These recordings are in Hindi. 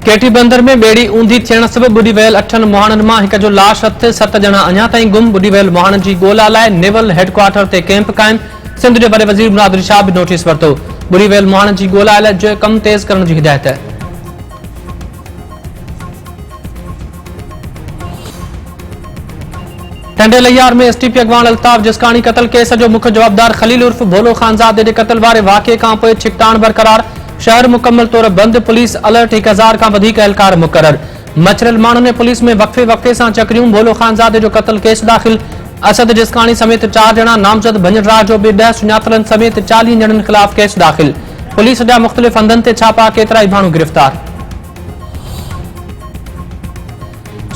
केटी बंदर में बेड़ी ऊंधी थियण सबब बुडी वियल 8 मुहाणनि मां हिक जो लाश हथ 7 ॼणा अञा ताईं गुम। बुडी वियल मुहाणनि जी ॻोल्हा लाइ नेवल हेडक्वार्टर ते कैंप क़ाइम। सिंध जे वॾे वज़ीर मुराद अली शाह बि नोटिस वरितो। बुडी वियल मुहाणनि जी ॻोल्हा लाइ जो कम तेज़ करण जी हिदायत। टंडे लैयार में एसटीपी अॻवान अल्ताफ जिस्कानी कतल केस जो मुख्य जवाबदार खलील उर्फ भोलो खानज़ादे जे कतल वारे वाक़िए खां पोइ छिकटाण बरक़रार। शहर मुकम्मल तौर बंद। Police alert. 1000 खां वधीक एहलकार मुक़रर। मचरियल माण्हुनि ने पुलिस में वक़फ़े वक़फ़े सां चकरियूं। भोलो खानज़ादे जो कतल केस दाख़िल। असद जिस्कानी समेत 4 ॼणा नामज़द। भंजराह जो बि 10 सुञातलनि समेत 40 ॼणनि ख़िलाफ़ केस दाख़िल। पुलिस जा मुख़्तलिफ़ हंधनि ते छापा। केतिरा ई माण्हू गिरफ़्तार।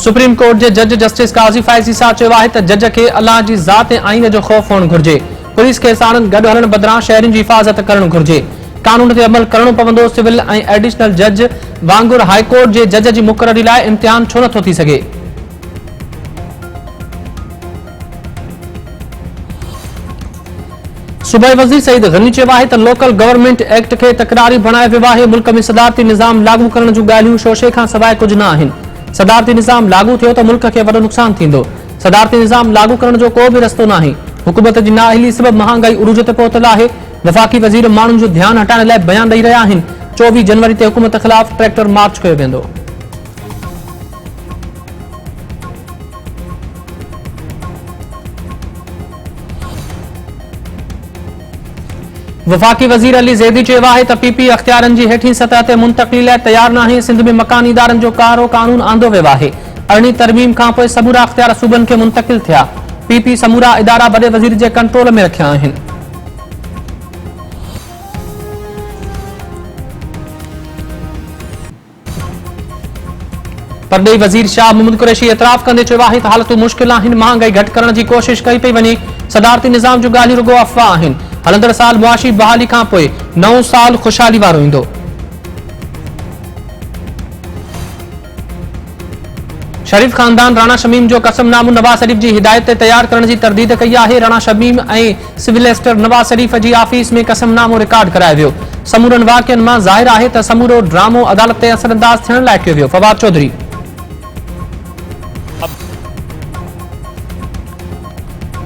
सुप्रीम कोर्ट के जज जस्टिस काज़ी फ़ाइज़ ईसा चयो आहे त जज खे अल्लाह जी ज़ात ऐं आईन जो ख़ौफ़ हुअणु घुरिजे। पुलिस खे साणनि गॾु हलण बदिरां शहरियुनि जी हिफ़ाज़त करणु घुरिजे। कानून ते अमल करणो पवंदो। सिविल ऐं एडिशनल जज वांगुरु हाई कोर्ट जे जज जी मुक़ररी लाइ इम्तिहान छो नथो थी सघे। सूबाई वज़ीर सईद गनी चयो आहे त लोकल गवर्नमेंट एक्ट खे तकरारी बणाए वियो आहे। मुल्क में सदारती निज़ाम लागू करण जूं ॻाल्हियूं शोशे खां सवाइ कुझु न आहिनि। सदारती निज़ाम लागू थियो त मुल्क खे वॾो नुक़सान थींदो। सदारती निज़ाम लागू करण जो को बि रस्तो नाहे। हुकूमत जी नाअहली सबब महांगाई उरूज ते पहुतल आहे। वफ़ाक़ी वज़ीर माण्हुनि जो ध्यानु हटाइण लाइ बयान ॾेई रहिया आहिनि। 24 जनवरी ते हुकूमत ख़िलाफ़ ट्रैक्टर मार्च कयो वेंदो। वफ़ाक़ी वज़ीर अली ज़ैदी चयो आहे त पीपी अख़्तियारनि जी हेठीं सतह ते मुंतक़िली लाइ तयार नाहे। सिंध में मकानी इदारनि जो कारो कानून आंदो वियो आहे। अरिड़हीं तरमीम खां पोइ समूरा अख़्तियार सूबनि खे मुंतक़िल थिया। पीपी समूरा इदारा वॾे वज़ीर जे कंट्रोल में रखिया आहिनि। परॾेही वज़ीर शाह मोहम्मद कुरैशी एतराफ़ कंदे चयो आहे त हालतूं मुश्किल आहिनि। महांगाई घटि करण जी कोशिश कई पई वञे। सदारती निज़ाम जूं ॻाल्हियूं रुॻो अफ़वाह आहिनि। हलंदड़ साल मुआशी बहाली खां पोइ नओं साल ख़ुशहाली वारो ईंदो। शरीफ ख़ानदान राणा शमीम जो कसमनामो नवाज़ शरीफ जी हिदायत ते तयार करण जी तरदीद कई आहे। राणा शमीम ऐं सिविल एस्टर नवाज़ शरीफ जी ऑफिस में कसमनामो रिकॉर्ड करायो वियो। समूरनि वाक़िअनि मां ज़ाहिर आहे त समूरो ड्रामो अदालत ते असरअंदाज़ थियण लाइ कयो वियो। फवाद चौधरी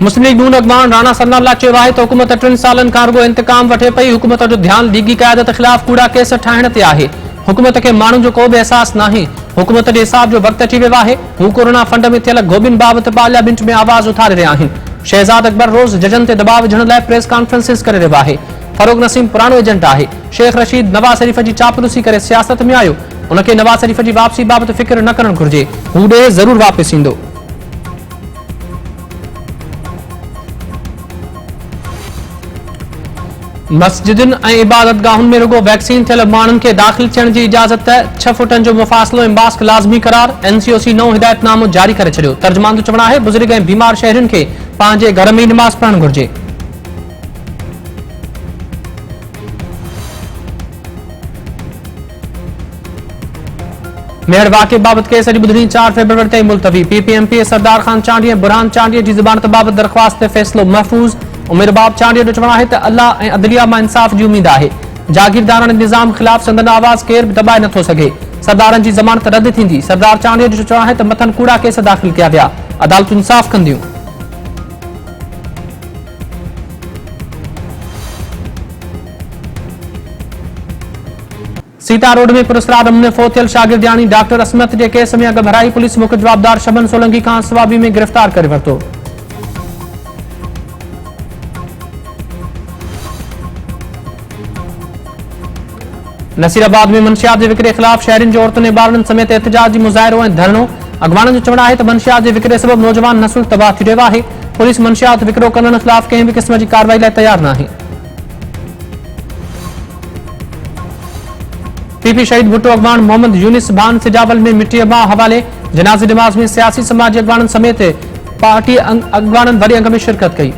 मुस्लिम लीग नून अॻवान राणा सनाउल्लाह चयो आहे त हुकूमत 3 सालनि खां रुॻो इंतकाम वठे पई। हुकूमत जो ध्यानु लीगी क़यादत ख़िलाफ़ कूड़ा केस ठाहिण ते आहे। हुकूमत खे माण्हुनि जो को बि अहसास नाहे। हुकूमत जे हिसाब जो वक़्तु अची वियो आहे। हू कोरोना फंड में थियल गोबिन बाबति पार्लियामेंट में आवाज़ उथारे रहिया आहिनि। शहज़ाद अकबर रोज़ जजनि ते दबाव विझण लाइ प्रेस कॉन्फ्रेंसिस करे रहियो आहे। फरूक नसीम पुरानो एजेंट आहे। शेख रशीद नवाज़ शरीफ जी चापलूसी करे सियासत में आयो। उनखे नवाज़ शरीफ जी वापसी बाबति फिक्र न करणु घुरिजे। हू ॾे ज़रूर वापसि ईंदो। मस्जिदुनि ऐं इबादत गाहुनि में रुगो वैक्सीन थियल माण्हुनि खे दाख़िल थियण जी इजाज़त। 6 फुटनि जो मुफ़ासिलो ऐं मास्क लाज़मी करार। एनसीओसी नओं हिदायतनामो जारी करे छॾियो। तर्जुमान जो चवणु आहे बुज़ुर्ग ऐं बीमार शहरियुनि खे पंहिंजे घर में ई नमाज़ पढ़णु घुरिजे। मेहर वाक़े बाबति केस अॼु ॿुधणी 4 फरवरी ताईं मुलतवी। पीपीएमपी सरदार ख़ान चांडी ऐं बुरहान चांडीअ जी ज़मानत बाबति दरख़्वास्त ते फ़ैसिलो महफ़ूज़। उमेर बाब चांडीअ जो चवणु आहे त अल्लाह ऐं अदलिया मां इंसाफ़ जी उमीद आहे। जागीरदारनि निज़ाम ख़िलाफ़ संदन आवाज़ केर बि दॿाए नथो सघे। सरदारनि जी ज़मानत रद्द थींदी। सरदार चांडीअ जो चवणु आहे त मथनि कूड़ा केस दाख़िल कया विया। अदालतूं इंसाफ़ कंदियूं। सीता रोड में पुरस्कार नमूने फ़ौत थियल शागिर्दियाणी डॉक्टर असमत जे केस में अॻु भराई। पुलिस मुख्य जवाबदार शबन सोलंकी खां सवाबी में गिरफ़्तार करे वरितो। नसीराबाद में मंशियात जे विकिरे ख़िलाफ़ शहरियुनि जो औरतुनि ऐं ॿारनि समेत एहतिजाज जी मुज़ाहिरो ऐं धरणो। अॻवाननि जो चवणु आहे त मंशियात जे विकिरे सबबि नौजवान नसुल तबाह थी रहियो आहे। पुलिस मंशियात विकिरो करणु ख़िलाफ़ कंहिं बि क़िस्म जी कार्रवाई लाइ तयार नाहे। पीपी शहीद भुट्टो अॻवान मोहम्मद यूनिस भान सिजावल में मिटीअ मां हवाले। जनाज़े नमाज़ में सियासी समाजी अॻवाननि समेत पार्टी अॻवाननि वॾे अंग में शिरकत कई।